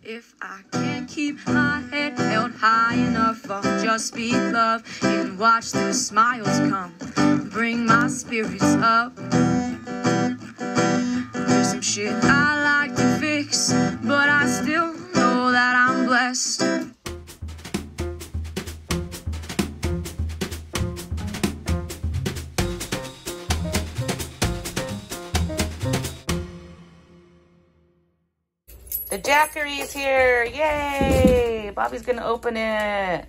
If I can't keep my head held high enough, I'll just be love and watch the smiles come, bring my spirits up. There's some shit I like to fix, but I still know that I'm blessed. The Jackery is here. Yay! Bobby's gonna open it.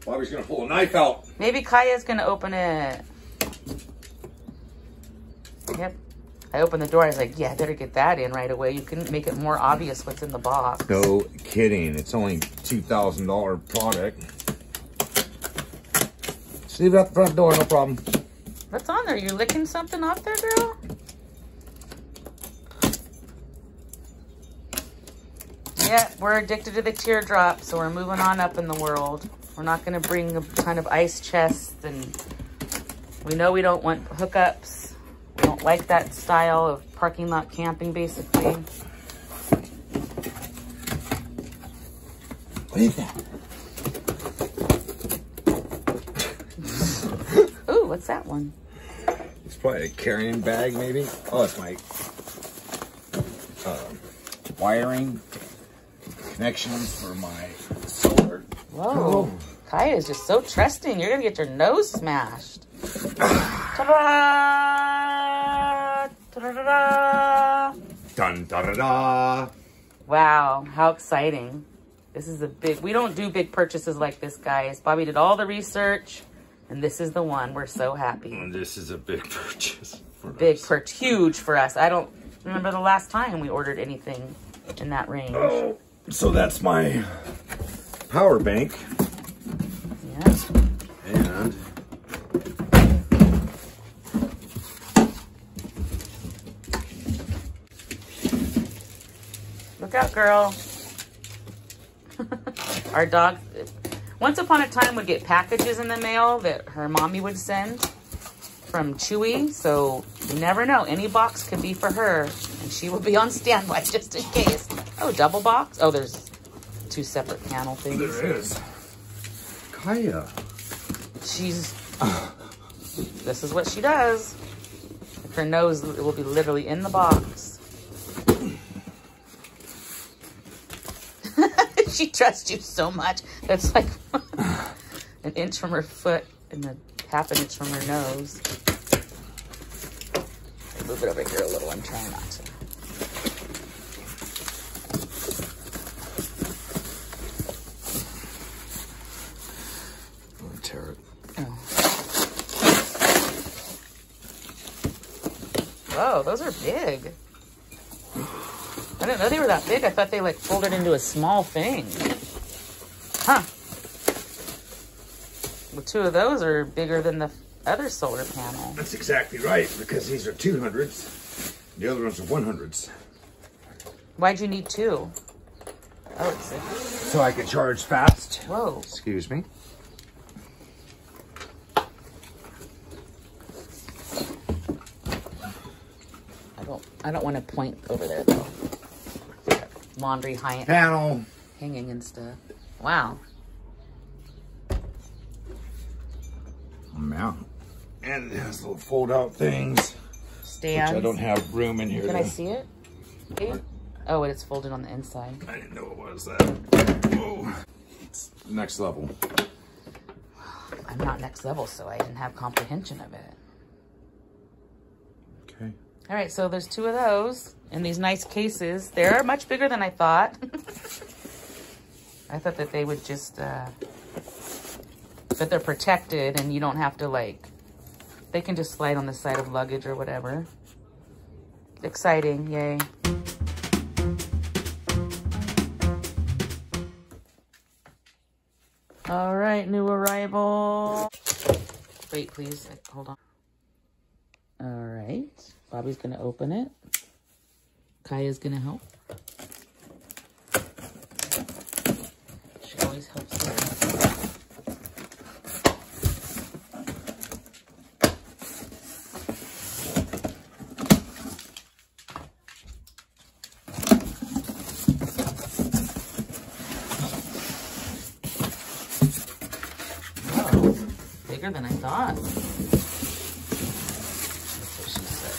Bobby's gonna pull a knife out. Maybe Kaya's gonna open it. Yep. I opened the door. I was like, yeah, I better get that in right away. You can make it more obvious what's in the box. No kidding. It's only $2,000 product. Just leave it out the front door, no problem. What's on there? You licking something off there, girl? Yeah, we're addicted to the teardrop, so we're moving on up in the world. We're not going to bring a ton of ice chests, and we know we don't want hookups. We don't like that style of parking lot camping, basically. What is that? Ooh, what's that one? It's probably a carrying bag, maybe. Oh, it's my wiring connections for my solar. Whoa. Kaya is just so trusting. You're going to get your nose smashed. Ta-da! Ta-da-da-da! Dun da da da. Wow, how exciting. This is a big, we don't do big purchases like this, guys. Bobby did all the research, and this is the one. We're so happy. And this is a big purchase. Big purchase, huge for us. I don't remember the last time we ordered anything in that range. Oh, so that's my power bank. Yeah. And Look out, girl. Our dog, once upon a time, would get packages in the mail that her mommy would send from Chewy. So you never know. Any box could be for her, and she will be on standby just in case. Oh, double box? Oh, there's two separate panel things. there is. Kaya. She's, this is what she does. Her nose will be literally in the box. She trusts you so much. That's like an inch from her foot and a half an inch from her nose. I'll move it over here a little. I'm trying not to. I'm gonna tear it. Oh. Whoa, those are big. I didn't know they were that big. I thought they like folded into a small thing. Huh. Well, two of those are bigger than the other solar panel. That's exactly right, because these are 200s. The other ones are 100s. Why'd you need two? Oh, it's a... So I can charge fast. Whoa. Excuse me. I don't want to point over there though. Laundry Panel. hanging and stuff. Wow. Mount. And it has little fold out things. Stands. Which I don't have room in here. Can I see it? Maybe? Oh, it's folded on the inside. I didn't know it was that. Whoa. It's next level. I'm not next level, so I didn't have comprehension of it. Okay. All right, so there's two of those in these nice cases. They're much bigger than I thought. I thought that they would just, that they're protected and you don't have to like, they can just slide on the side of luggage or whatever. Exciting, yay. All right, new arrival. Wait, please, hold on. All right, Bobby's gonna open it. Kaya's gonna help. She always helps me. bigger than I thought. That's what she said.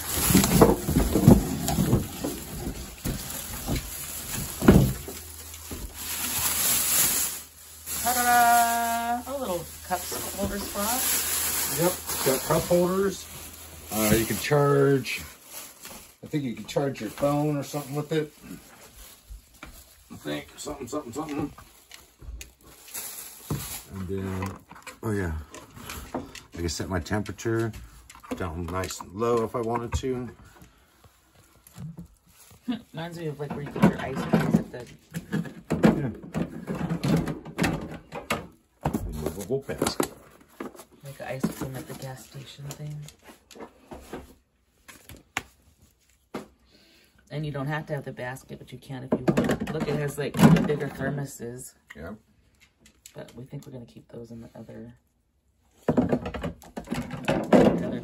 Ta-da! A little cup holder spot. Yep, got cup holders. You can charge, I think you can charge your phone or something with it. I think, something. And then, oh yeah, I can set my temperature down nice and low if I wanted to. Reminds me of like where you put your ice cream at the... Yeah. Removable basket. Like an ice cream at the gas station thing. And you don't have to have the basket, but you can if you want. Look, it has like the bigger thermoses. Yeah. But we think we're going to keep those in the other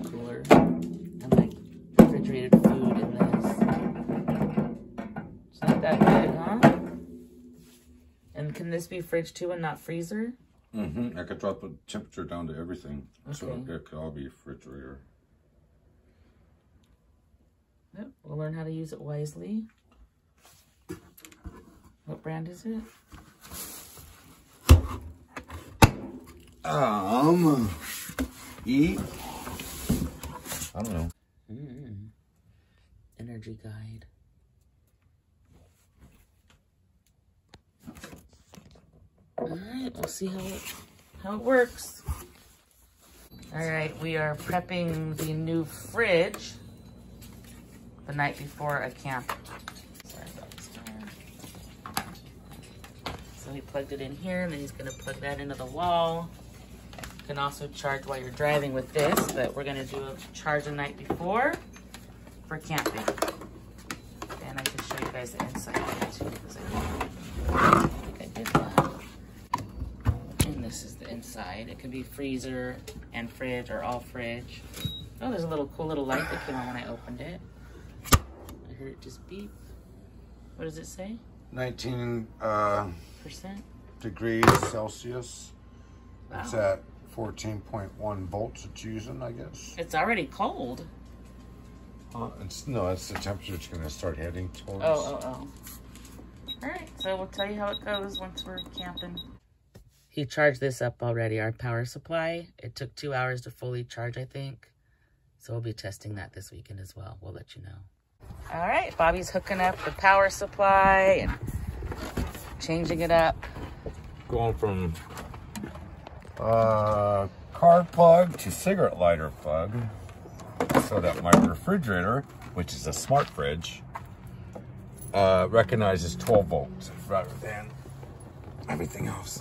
cooler. And like refrigerated food in this. It's not that big, huh? And can this be fridge too and not freezer? Mm-hmm. I could drop the temperature down to everything. Okay. So it could all be refrigerator. Yep, we'll learn how to use it wisely. What brand is it? I don't know. Energy guide. All right, we'll see how it works. All right, we are prepping the new fridge the night before a camp. Sorry about this. So he plugged it in here, and then he's gonna plug that into the wall. You can also charge while you're driving with this, but we're gonna do a charge the night before for camping. And I can show you guys the inside of it too, because I think I did that. And this is the inside. It can be freezer and fridge, or all fridge. Oh, there's a cool little light that came on when I opened it. I heard it just beep. What does it say? 19 Percent? degrees Celsius. Wow. It's at 14.1 volts it's using, I guess. It's already cold. It's the temperature it's going to start heading towards. Oh. All right, so we'll tell you how it goes once we're camping. He charged this up already, our power supply. It took 2 hours to fully charge, I think. So we'll be testing that this weekend as well. We'll let you know. All right, Bobby's hooking up the power supply and changing it up. Going from car plug to cigarette lighter plug, so that my refrigerator, which is a smart fridge, recognizes 12 volts rather than everything else.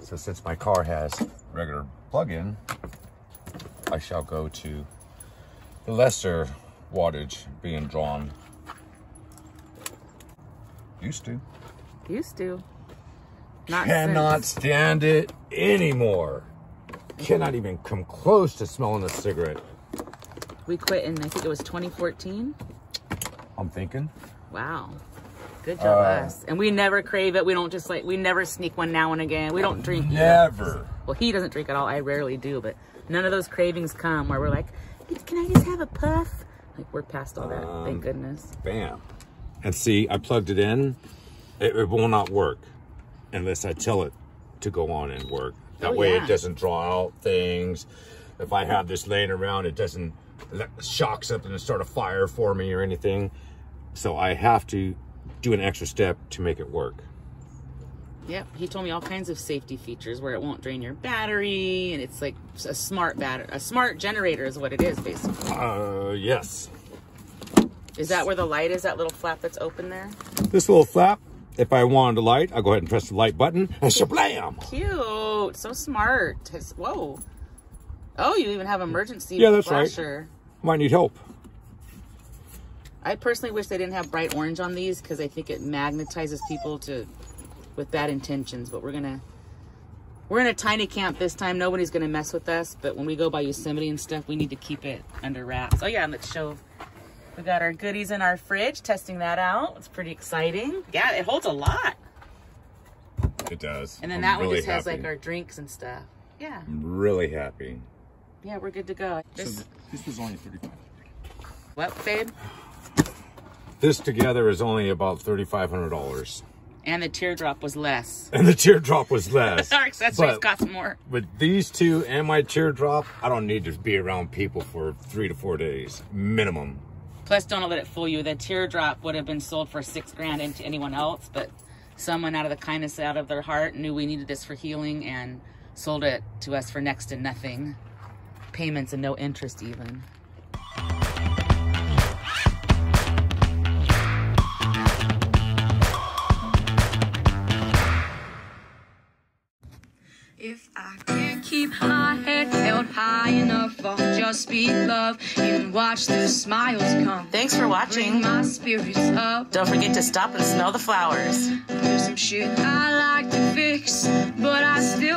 So since my car has regular plug-in, I shall go to the lesser wattage being drawn. Used to. Not Cannot stand it anymore. Cannot even come close to smelling a cigarette. We quit in, I think it was 2014. I'm thinking. Wow. Good job, us. And we never crave it. We don't just we never sneak one now and again. We don't drink. Never. Well, he doesn't drink at all. I rarely do, but none of those cravings come where we're like, can I just have a puff? Like, we're past all that. Thank goodness. Bam. And see, I plugged it in. It will not work unless I tell it to go on and work. That way it doesn't draw out things. If I have this laying around, it doesn't shock something and start a fire for me or anything. So I have to do an extra step to make it work. Yep, he told me all kinds of safety features where it won't drain your battery, and it's like a smart battery, a smart generator is what it is, basically. Yes. Is that where the light is, that little flap that's open there? This little flap, if I wanted a light, I'll go ahead and press the light button, and shablam! Cute, so smart. Whoa. Oh, you even have emergency flasher. Right. Might need help. I personally wish they didn't have bright orange on these because I think it magnetizes people with bad intentions. But we're in a tiny camp this time. Nobody's gonna mess with us. But when we go by Yosemite and stuff, we need to keep it under wraps. Oh yeah, and let's show. We got our goodies in our fridge. Testing that out. It's pretty exciting. Yeah, it holds a lot. It does. And then I'm that one really just has happy. like our drinks and stuff. Yeah. I'm really happy. Yeah, we're good to go. This was only $35. What, babe? This together is only about $3,500. And the teardrop was less. And the teardrop was less. Our accessories cost more. With these two and my teardrop, I don't need to be around people for 3 to 4 days, minimum. Plus, don't let it fool you. The teardrop would have been sold for $6,000 to anyone else, but someone out of the kindness out of their heart knew we needed this for healing and sold it to us for next to nothing. Payments and no interest even. If I can't keep my head held high enough, I'll just be love and watch the smiles come. Thanks for watching. Bring my spirits up. Don't forget to stop and smell the flowers. There's some shit I like to fix, but I still